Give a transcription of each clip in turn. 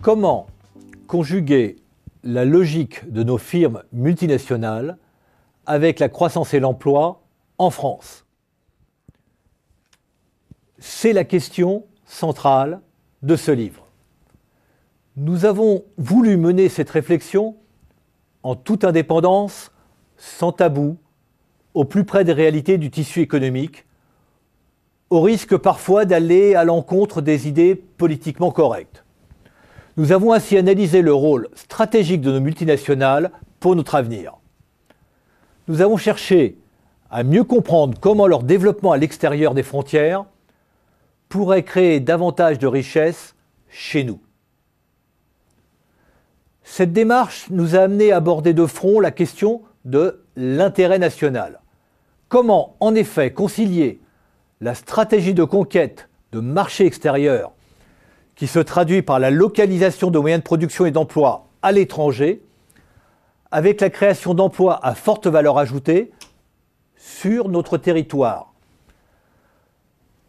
Comment conjuguer la logique de nos firmes multinationales avec la croissance et l'emploi en France? C'est la question centrale de ce livre. Nous avons voulu mener cette réflexion en toute indépendance, sans tabou, au plus près des réalités du tissu économique, au risque parfois d'aller à l'encontre des idées politiquement correctes. Nous avons ainsi analysé le rôle stratégique de nos multinationales pour notre avenir. Nous avons cherché à mieux comprendre comment leur développement à l'extérieur des frontières pourrait créer davantage de richesses chez nous. Cette démarche nous a amené à aborder de front la question de l'intérêt national. Comment, en effet, concilier la stratégie de conquête de marchés extérieurs qui se traduit par la localisation de moyens de production et d'emploi à l'étranger avec la création d'emplois à forte valeur ajoutée sur notre territoire.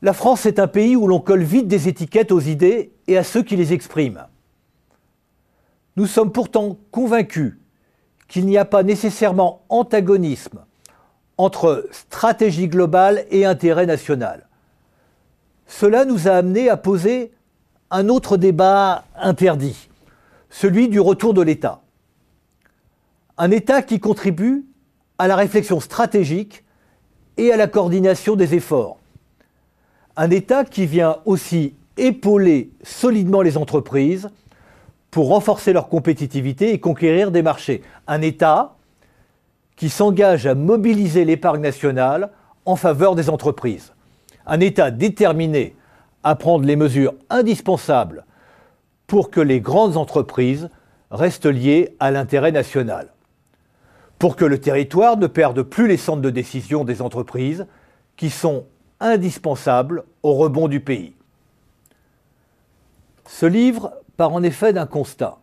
La France est un pays où l'on colle vite des étiquettes aux idées et à ceux qui les expriment. Nous sommes pourtant convaincus qu'il n'y a pas nécessairement antagonisme entre stratégie globale et intérêt national. Cela nous a amené à poser un autre débat interdit, celui du retour de l'État. Un État qui contribue à la réflexion stratégique et à la coordination des efforts. Un État qui vient aussi épauler solidement les entreprises pour renforcer leur compétitivité et conquérir des marchés. Un État qui s'engage à mobiliser l'épargne nationale en faveur des entreprises. Un État déterminé à prendre les mesures indispensables pour que les grandes entreprises restent liées à l'intérêt national. Pour que le territoire ne perde plus les centres de décision des entreprises qui sont indispensables au rebond du pays. Ce livre part en effet d'un constat.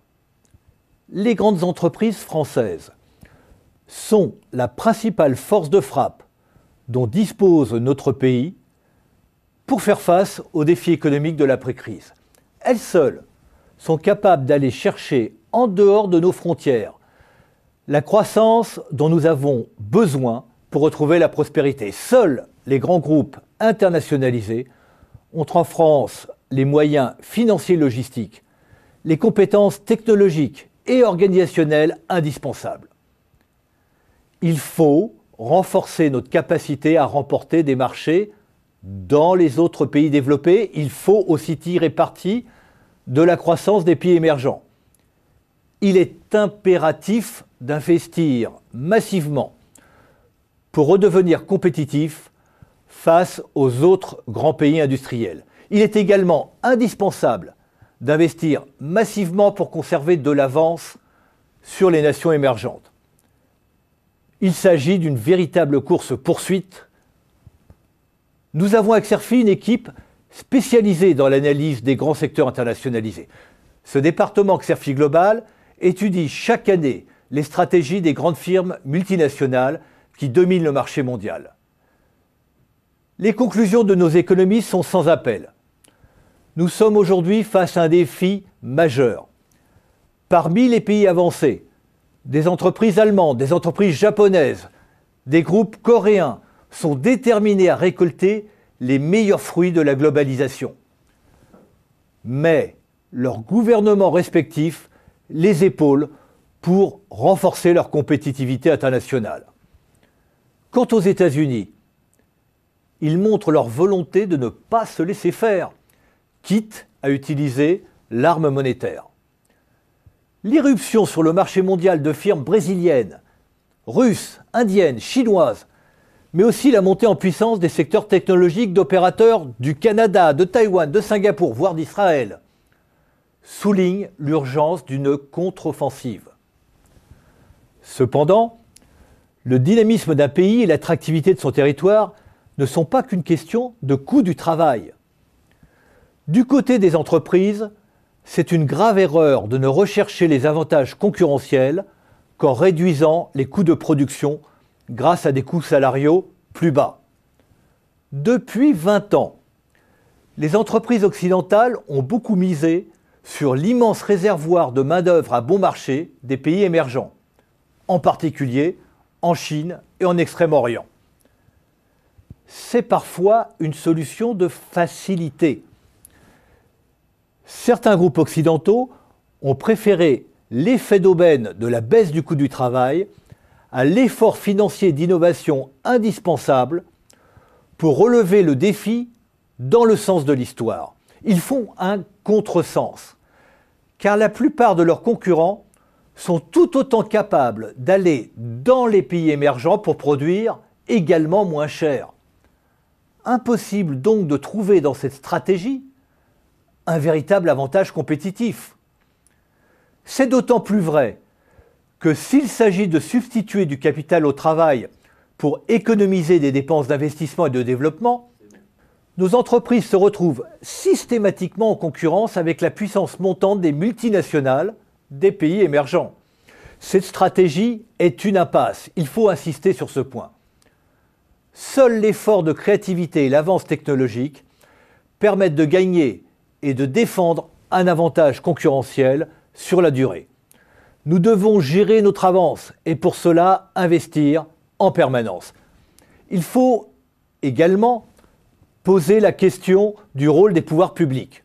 Les grandes entreprises françaises sont la principale force de frappe dont dispose notre pays pour faire face aux défis économiques de l'après-crise. Elles seules sont capables d'aller chercher en dehors de nos frontières la croissance dont nous avons besoin pour retrouver la prospérité. Seuls les grands groupes internationalisés ont en France les moyens financiers et logistiques, les compétences technologiques et organisationnelles indispensables. Il faut renforcer notre capacité à remporter des marchés dans les autres pays développés. Il faut aussi tirer parti de la croissance des pays émergents. Il est impératif d'investir massivement pour redevenir compétitif face aux autres grands pays industriels. Il est également indispensable d'investir massivement pour conserver de l'avance sur les nations émergentes. Il s'agit d'une véritable course-poursuite. Nous avons à Xerfi une équipe spécialisée dans l'analyse des grands secteurs internationalisés. Ce département Xerfi Global étudie chaque année les stratégies des grandes firmes multinationales qui dominent le marché mondial. Les conclusions de nos économistes sont sans appel. Nous sommes aujourd'hui face à un défi majeur. Parmi les pays avancés, des entreprises allemandes, des entreprises japonaises, des groupes coréens sont déterminés à récolter les meilleurs fruits de la globalisation. Mais leurs gouvernements respectifs les épaulent pour renforcer leur compétitivité internationale. Quant aux États-Unis, ils montrent leur volonté de ne pas se laisser faire, quitte à utiliser l'arme monétaire. L'irruption sur le marché mondial de firmes brésiliennes, russes, indiennes, chinoises, mais aussi la montée en puissance des secteurs technologiques d'opérateurs du Canada, de Taïwan, de Singapour, voire d'Israël, soulignent l'urgence d'une contre-offensive. Cependant, le dynamisme d'un pays et l'attractivité de son territoire ne sont pas qu'une question de coût du travail. Du côté des entreprises, c'est une grave erreur de ne rechercher les avantages concurrentiels qu'en réduisant les coûts de production grâce à des coûts salariaux plus bas. Depuis 20 ans, les entreprises occidentales ont beaucoup misé sur l'immense réservoir de main-d'œuvre à bon marché des pays émergents, en particulier en Chine et en Extrême-Orient. C'est parfois une solution de facilité. Certains groupes occidentaux ont préféré l'effet d'aubaine de la baisse du coût du travail à l'effort financier d'innovation indispensable pour relever le défi dans le sens de l'histoire. Ils font un contresens, car la plupart de leurs concurrents sont tout autant capables d'aller dans les pays émergents pour produire également moins cher. Impossible donc de trouver dans cette stratégie un véritable avantage compétitif. C'est d'autant plus vrai que s'il s'agit de substituer du capital au travail pour économiser des dépenses d'investissement et de développement, nos entreprises se retrouvent systématiquement en concurrence avec la puissance montante des multinationales des pays émergents. Cette stratégie est une impasse, il faut insister sur ce point. Seul l'effort de créativité et l'avance technologique permettent de gagner et de défendre un avantage concurrentiel sur la durée. Nous devons gérer notre avance et pour cela investir en permanence. Il faut également poser la question du rôle des pouvoirs publics.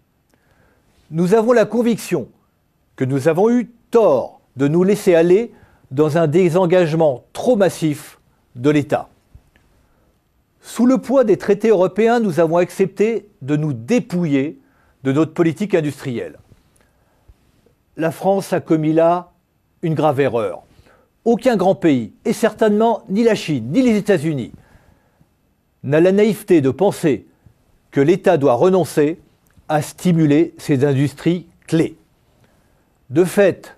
Nous avons la conviction que nous avons eu tort de nous laisser aller dans un désengagement trop massif de l'État. Sous le poids des traités européens, nous avons accepté de nous dépouiller de notre politique industrielle. La France a commis là une grave erreur. Aucun grand pays, et certainement ni la Chine, ni les États-Unis, n'a la naïveté de penser que l'État doit renoncer à stimuler ses industries clés. De fait,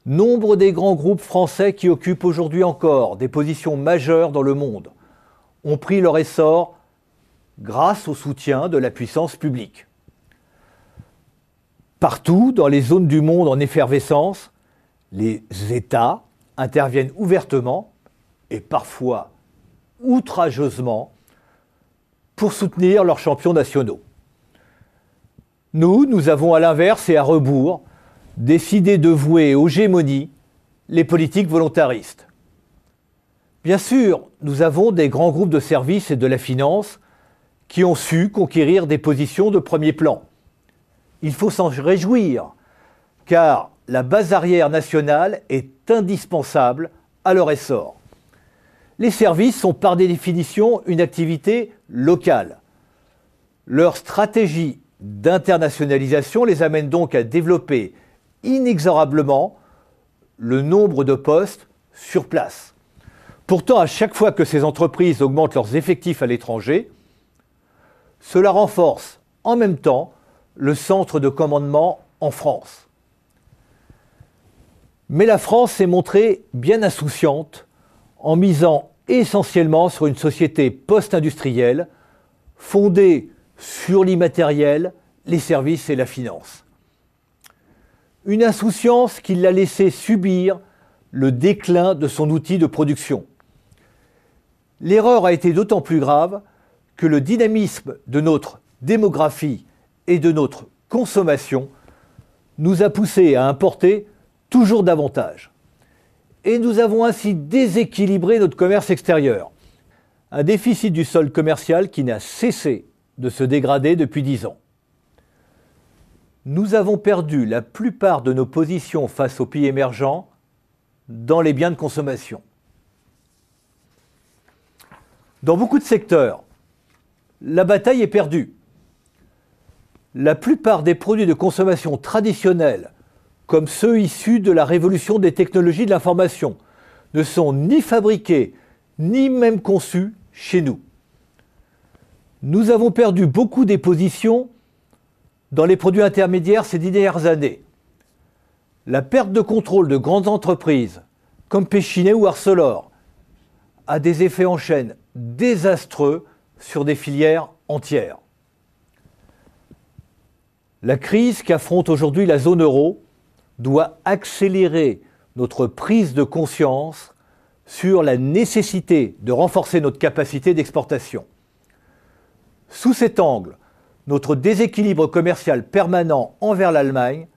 nombre des grands groupes français qui occupent aujourd'hui encore des positions majeures dans le monde ont pris leur essor grâce au soutien de la puissance publique. Partout dans les zones du monde en effervescence, les États interviennent ouvertement et parfois outrageusement pour soutenir leurs champions nationaux. Nous avons à l'inverse et à rebours décidé de vouer aux gémonies les politiques volontaristes. Bien sûr, nous avons des grands groupes de services et de la finance qui ont su conquérir des positions de premier plan. Il faut s'en réjouir, car la base arrière nationale est indispensable à leur essor. Les services sont par définition une activité locale. Leur stratégie d'internationalisation les amène donc à développer inexorablement le nombre de postes sur place. Pourtant, à chaque fois que ces entreprises augmentent leurs effectifs à l'étranger, cela renforce en même temps le centre de commandement en France. Mais la France s'est montrée bien insouciante en misant essentiellement sur une société post-industrielle fondée sur l'immatériel, les services et la finance. Une insouciance qui l'a laissé subir le déclin de son outil de production. L'erreur a été d'autant plus grave que le dynamisme de notre démographie et de notre consommation nous a poussés à importer toujours davantage. Et nous avons ainsi déséquilibré notre commerce extérieur. Un déficit du solde commercial qui n'a cessé de se dégrader depuis 10 ans. Nous avons perdu la plupart de nos positions face aux pays émergents dans les biens de consommation. Dans beaucoup de secteurs, la bataille est perdue. La plupart des produits de consommation traditionnels, comme ceux issus de la révolution des technologies de l'information, ne sont ni fabriqués, ni même conçus chez nous. Nous avons perdu beaucoup des positions dans les produits intermédiaires ces 10 dernières années. La perte de contrôle de grandes entreprises, comme Péchinet ou Arcelor, a des effets en chaîne désastreux sur des filières entières. La crise qu'affronte aujourd'hui la zone euro doit accélérer notre prise de conscience sur la nécessité de renforcer notre capacité d'exportation. Sous cet angle, notre déséquilibre commercial permanent envers l'Allemagne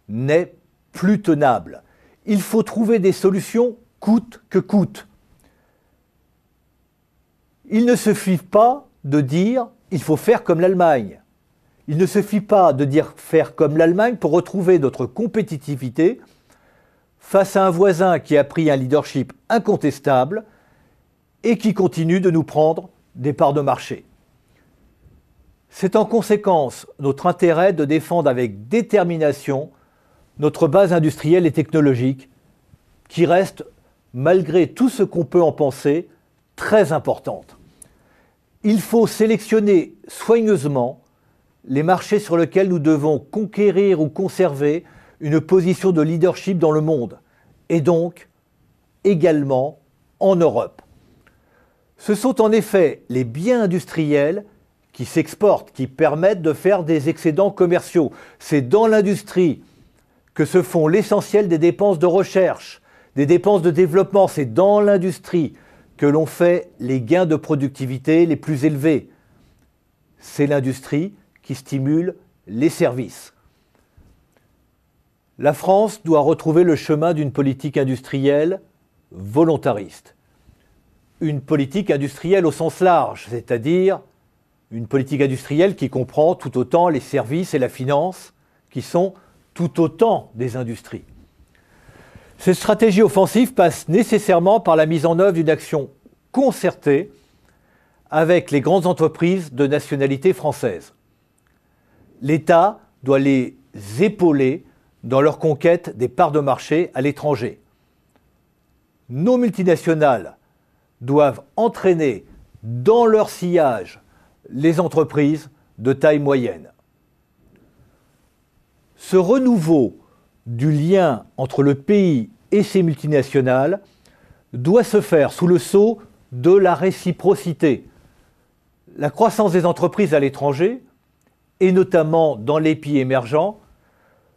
n'est plus tenable. Il faut trouver des solutions coûte que coûte. Il ne suffit pas de dire « il faut faire comme l'Allemagne ». Il ne suffit pas de dire « faire comme l'Allemagne » pour retrouver notre compétitivité face à un voisin qui a pris un leadership incontestable et qui continue de nous prendre des parts de marché. C'est en conséquence notre intérêt de défendre avec détermination notre base industrielle et technologique qui reste, malgré tout ce qu'on peut en penser, très importante. Il faut sélectionner soigneusement les marchés sur lesquels nous devons conquérir ou conserver une position de leadership dans le monde, et donc également en Europe. Ce sont en effet les biens industriels qui s'exportent, qui permettent de faire des excédents commerciaux. C'est dans l'industrie que se font l'essentiel des dépenses de recherche, des dépenses de développement. C'est dans l'industrie que l'on fait les gains de productivité les plus élevés. C'est l'industrie qui stimule les services. La France doit retrouver le chemin d'une politique industrielle volontariste. Une politique industrielle au sens large, c'est-à-dire une politique industrielle qui comprend tout autant les services et la finance, qui sont tout autant des industries. Cette stratégie offensive passe nécessairement par la mise en œuvre d'une action concertée avec les grandes entreprises de nationalité française. L'État doit les épauler dans leur conquête des parts de marché à l'étranger. Nos multinationales doivent entraîner dans leur sillage les entreprises de taille moyenne. Ce renouveau du lien entre le pays et ses multinationales doit se faire sous le sceau de la réciprocité. La croissance des entreprises à l'étranger, et notamment dans les pays émergents,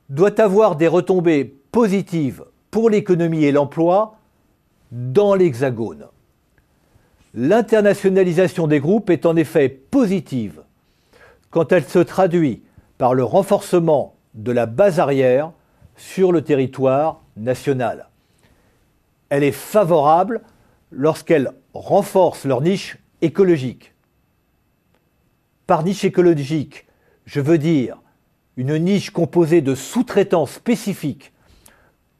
doit avoir des retombées positives pour l'économie et l'emploi dans l'Hexagone. L'internationalisation des groupes est en effet positive quand elle se traduit par le renforcement de la base arrière sur le territoire national. Elle est favorable lorsqu'elle renforce leur niche écologique. Par niche écologique, je veux dire une niche composée de sous-traitants spécifiques,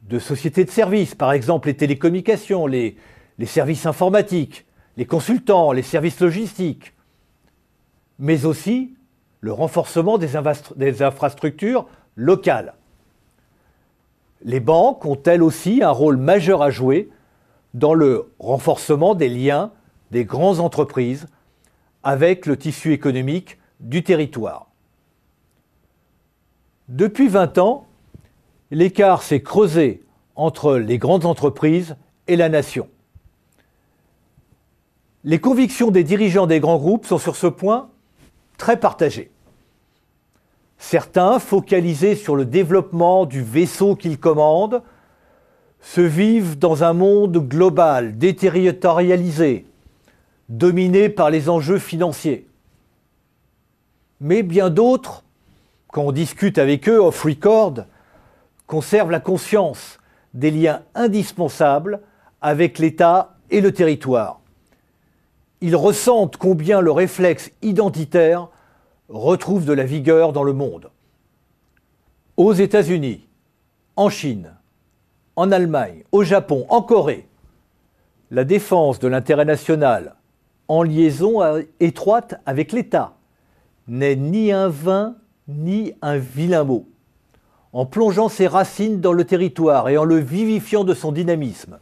de sociétés de services, par exemple les télécommunications, les services informatiques, les consultants, les services logistiques, mais aussi le renforcement des infrastructures locales. Les banques ont elles aussi un rôle majeur à jouer dans le renforcement des liens des grandes entreprises avec le tissu économique du territoire. Depuis 20 ans, l'écart s'est creusé entre les grandes entreprises et la nation. Les convictions des dirigeants des grands groupes sont sur ce point très partagées. Certains, focalisés sur le développement du vaisseau qu'ils commandent, se vivent dans un monde global, déterritorialisé, dominé par les enjeux financiers. Mais bien d'autres, quand on discute avec eux off record, conservent la conscience des liens indispensables avec l'État et le territoire. Ils ressentent combien le réflexe identitaire retrouve de la vigueur dans le monde. Aux États-Unis, en Chine, en Allemagne, au Japon, en Corée, la défense de l'intérêt national en liaison étroite avec l'État n'est ni un vain ni un vilain mot. En plongeant ses racines dans le territoire et en le vivifiant de son dynamisme,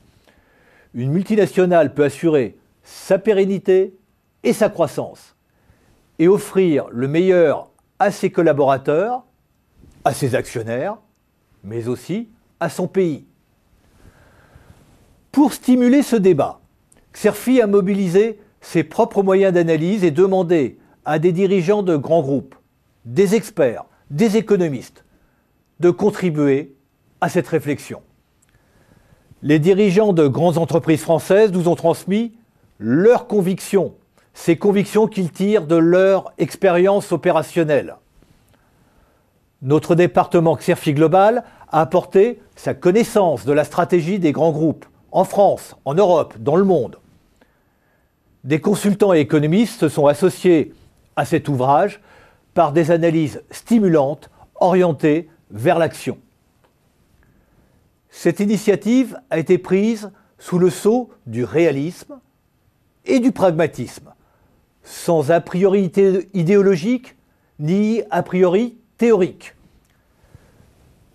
une multinationale peut assurer sa pérennité et sa croissance et offrir le meilleur à ses collaborateurs, à ses actionnaires, mais aussi à son pays. Pour stimuler ce débat, Xerfi a mobilisé ses propres moyens d'analyse et demandé à des dirigeants de grands groupes, des experts, des économistes, de contribuer à cette réflexion. Les dirigeants de grandes entreprises françaises nous ont transmis leurs convictions ces convictions qu'ils tirent de leur expérience opérationnelle. Notre département Xerfi Global a apporté sa connaissance de la stratégie des grands groupes, en France, en Europe, dans le monde. Des consultants et économistes se sont associés à cet ouvrage par des analyses stimulantes orientées vers l'action. Cette initiative a été prise sous le sceau du réalisme et du pragmatisme, sans a priori idéologique ni a priori théorique.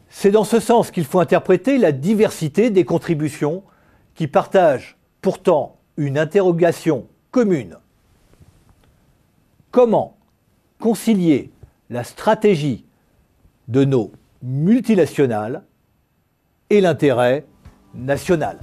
C'est dans ce sens qu'il faut interpréter la diversité des contributions qui partagent pourtant une interrogation commune. Comment concilier la stratégie de nos multinationales et l'intérêt national ?